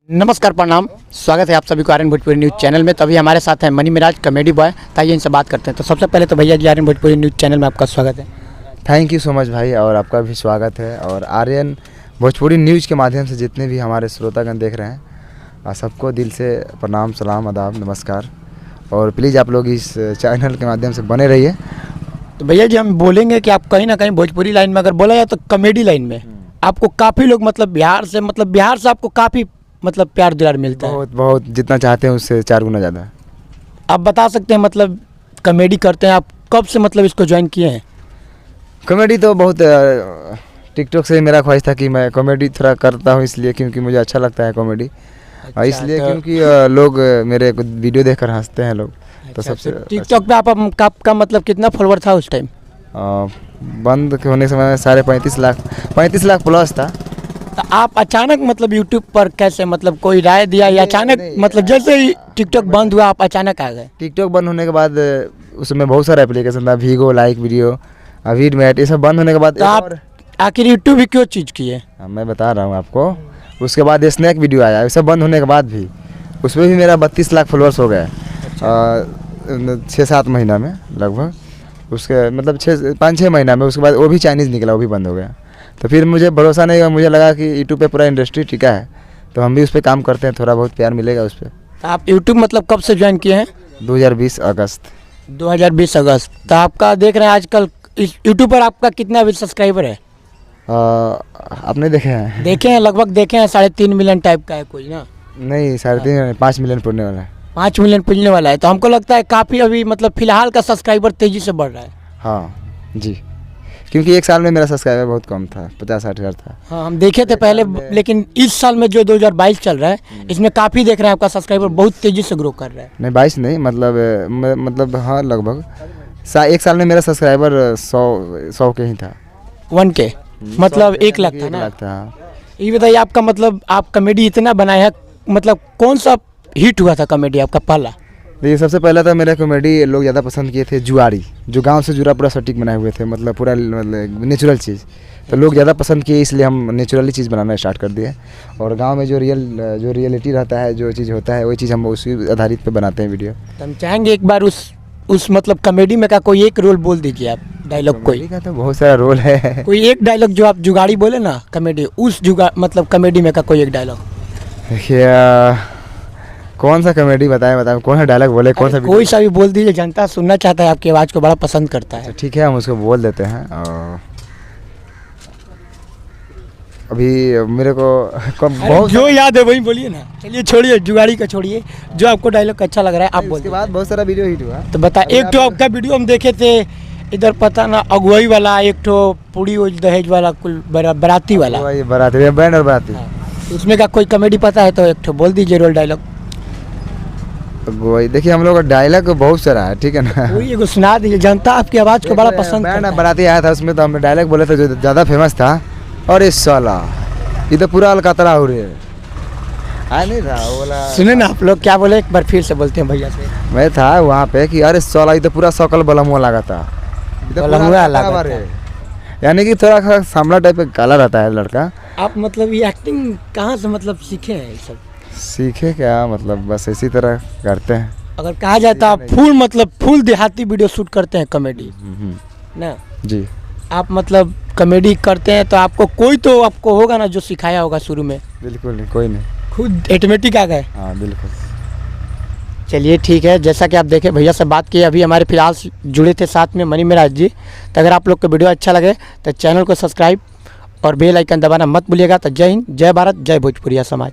नमस्कार, प्रणाम। स्वागत है आप सभी को आर्यन भोजपुरी न्यूज़ चैनल में। तभी हमारे साथ हैं मनी मिराज, कॉमेडी बॉय। ताइए इनसे बात करते हैं। तो सबसे पहले तो भैया जी, आर्यन भोजपुरी न्यूज़ चैनल में आपका स्वागत है। थैंक यू सो मच भाई, और आपका भी स्वागत है। और आर्यन भोजपुरी न्यूज़ के माध्यम से जितने भी हमारे श्रोतागण देख रहे हैं, सबको दिल से प्रणाम, सलाम, आदाब, नमस्कार। और प्लीज़ आप लोग इस चैनल के माध्यम से बने रहिए। तो भैया जी, हम बोलेंगे कि आप कहीं ना कहीं भोजपुरी लाइन में, अगर बोला जाए तो कॉमेडी लाइन में आपको काफ़ी लोग बिहार से आपको काफ़ी प्यार दुलार मिलता है। बहुत बहुत जितना चाहते हैं उससे 4 गुना ज़्यादा। आप बता सकते हैं कॉमेडी करते हैं आप कब से इसको ज्वाइन किए हैं? कॉमेडी तो बहुत टिकटॉक से ही मेरा ख्वाहिश था कि मैं कॉमेडी थोड़ा करता हूँ, इसलिए क्योंकि मुझे अच्छा लगता है कॉमेडी। इसलिए क्योंकि लोग मेरे लाइव देखकर हंसते हैं लोग। तो सबसे टिकटॉक पे आपका कितना फॉलोवर था उस टाइम? बंद होने के समय में 35 लाख प्लस था। तो आप अचानक यूट्यूब पर कैसे कोई राय दिया या अचानक जैसे ही टिकटॉक बंद हुआ आप अचानक आ गए? टिकटॉक बंद होने के बाद उसमें बहुत सारे एप्लीकेशन था, वीगो, लाइक वीडियो, वीडमेट, ये सब बंद होने के बाद तो आप आखिर यूट्यूब भी क्यों चीज़ किए? मैं बता रहा हूँ आपको। उसके बाद स्नैक वीडियो आया, ये सब बंद होने के बाद भी उसमें भी मेरा 32 लाख फॉलोअर्स हो गए 6-7 महीना में लगभग। उसके 5-6 महीना में। उसके बाद वो भी चाइनीज़ निकला, वो भी बंद हो गया। तो फिर मुझे भरोसा नहीं हुआ, मुझे लगा कि यूट्यूब पे पूरा इंडस्ट्री टिका है, तो हम भी उस पर काम करते हैं, थोड़ा बहुत प्यार मिलेगा उस पर। तो आप यूट्यूब कब से ज्वाइन किए हैं? 2020 अगस्त। 2020 अगस्त। तो आपका देख रहे हैं आजकल इस यूट्यूब पर आपका कितना अभी सब्सक्राइबर है? आपने देखे हैं? देखे हैं, लगभग देखे हैं। 3.5 मिलियन टाइप का है कोई ना? नहीं, 3.5 5 मिलियन पुरने वाला है। 5 मिलियन पुजने वाला है। तो हमको लगता है काफ़ी अभी फिलहाल का सब्सक्राइबर तेज़ी से बढ़ रहा है। हाँ जी, क्योंकि एक साल में मेरा सब्सक्राइबर बहुत कम था, 50-60 हज़ार था। हाँ, हम देखे थे पहले, लेकिन इस साल में जो 2022 चल रहा है, इसमें काफ़ी देख रहे हैं आपका सब्सक्राइबर बहुत तेज़ी से ग्रो कर रहा है। नहीं, 22 नहीं, हाँ, लगभग एक साल में मेरा सब्सक्राइबर 100 के ही था। 1K 1 लाख था ना? हाँ। ये बताइए, आपका आप कॉमेडी इतना बनाए हैं, कौन सा हिट हुआ था कॉमेडी आपका पहला? देखिए, सबसे पहला था मेरा कॉमेडी लोग ज़्यादा पसंद किए थे जुआरी, जो गांव से जुड़ा पूरा सटीक बनाए हुए थे, पूरा नेचुरल चीज़। तो लोग ज़्यादा पसंद किए, इसलिए हम नेचुरली चीज़ बनाना स्टार्ट कर दिए। और गांव में जो रियलिटी रहता है, जो चीज़ होता है, वही चीज़ हम उसी आधारित पे बनाते हैं वीडियो। तो हम चाहेंगे एक बार उस कॉमेडी में का कोई एक रोल बोल दीजिए आप, डायलॉग कोई का। तो बहुत सारा रोल है। कोई एक डायलॉग जो आप जुगाड़ी बोले ना कॉमेडी, उस कॉमेडी में का कोई एक डायलॉग। देखिए, कौन सा कॉमेडी बताएं, कौन सा डायलॉग बोले, कौन सा? कोई सा भी बोल दीजिए, जनता सुनना चाहता है, आपकी आवाज़ को बड़ा पसंद करता है। ठीक है, हम उसको बोल देते हैं। और अभी मेरे को बहुत जो याद है वही बोलिए ना। चलिए, छोड़िए जुगाड़ी का, छोड़िए, जो आपको डायलॉग अच्छा लग रहा है आप बोलिए। उसके बाद बहुत सारा वीडियो हिट हुआ। तो बता, एक तो आपका वीडियो हम देखे थे इधर, पता ना, अगुवाई वाला, एक तो पूरी दहेज वाला, कुल बाराती वाला, बाराती बैंड और बाराती। उसमें का कोई कॉमेडी पता है तो एक तो बोल दीजिए रोल डायलॉग। वही देखिए, हम लोग का डायलॉग बहुत सारा है, ठीक है ना? वही एगो सुना दीजिए, जनता आपकी आवाज़ को बड़ा पसंद करता है। बाराती आया था, उसमें तो हमने डायलॉग बोले थे जो ज़्यादा फेमस था। और इस साला ये तो पूरा अलकतरा हो रही है, नहीं था बोला। सुने ना आप लोग क्या बोले, एक बार फिर से बोलते हैं भैया से। मैं था वहाँ पे कि अरे साला ये तो पूरा सकल बलमुआ लगा था, यानी कि थोड़ा सांवला टाइप का काला रहता है लड़का। आप ये एक्टिंग कहाँ से सीखे हैं ये सब? सीखे क्या, बस इसी तरह करते हैं। अगर कहा जाए तो आप फुल देहाती वीडियो शूट करते हैं कॉमेडी ना जी? आप कॉमेडी करते हैं तो आपको होगा ना जो सिखाया होगा शुरू में? बिल्कुल नहीं, कोई नहीं, खुद ऑटोमेटिक आ गए। हाँ बिल्कुल। चलिए ठीक है, जैसा कि आप देखें भैया से बात की, अभी हमारे फिलहाल जुड़े थे साथ में मनी मिराज जी। तो अगर आप लोग को वीडियो अच्छा लगे तो चैनल को सब्सक्राइब और बेल आइकन दबाना मत भूलिएगा। तो जय हिंद, जय भारत, जय भोजपुरिया समाज।